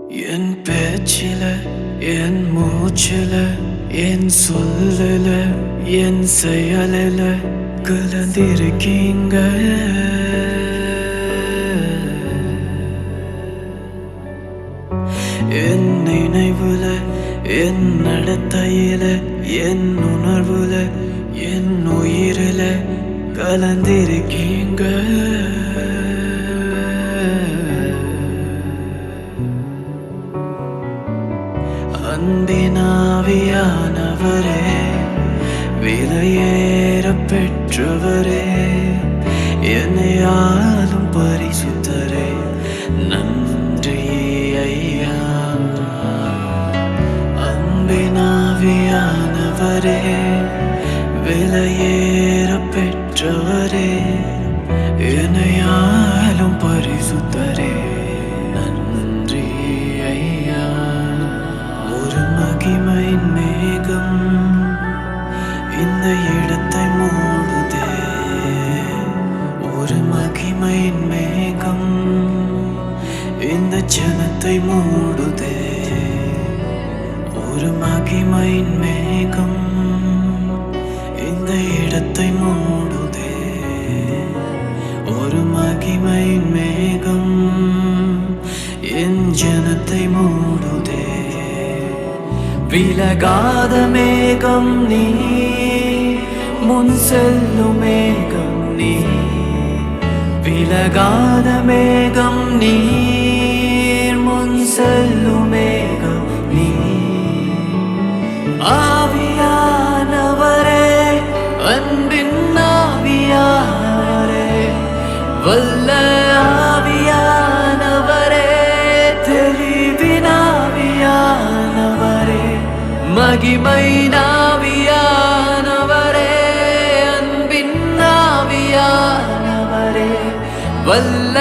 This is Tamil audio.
என் பேச்சில என் மூச்சில என் சொல்லல என் செயலில கலந்திருக்கீங்க. என் நினைவுல என் நடத்தையில என் உணர்வுல என் உயிரில கலந்திருக்கீங்க. அன்பினாவியானவரே, விலையேற பெற்றவரே, என்னை ஆளும் பரிசுத்தரே, நன்றி ஐயா. அன்பினாவியானவரே, விலையேற பெற்றவரே, என்னை ஆளும் பரிசுத்தரே, நன்றி ஐயா. ஒரு மகிமையின் மேகம் இந்த இடத்தை மூடுதே. ஒரு மகிமையின் மேகம் இந்த ஜனத்தை மூடுதே. ஒரு மகிமையின் மேகம் இந்த இடத்தை மூடுதே. ஒரு மகிமையின் மேகம் என் ஜனத்தை மூடுதே. விலகாத மேகம் நீ, முன் செல்லும் மேகம் நீ. விலகாத மேகம் நீ, முன் செல்லும் மேகம் நீ. ஆவியானவரே, அன்பின் ஆவியானவரே, வல்ல ஆவியானவரே, தெளிவின் ஆவியானவரே, மகிமை ஆவியானவரே, அன்பின் ஆவியானவரே, வல்ல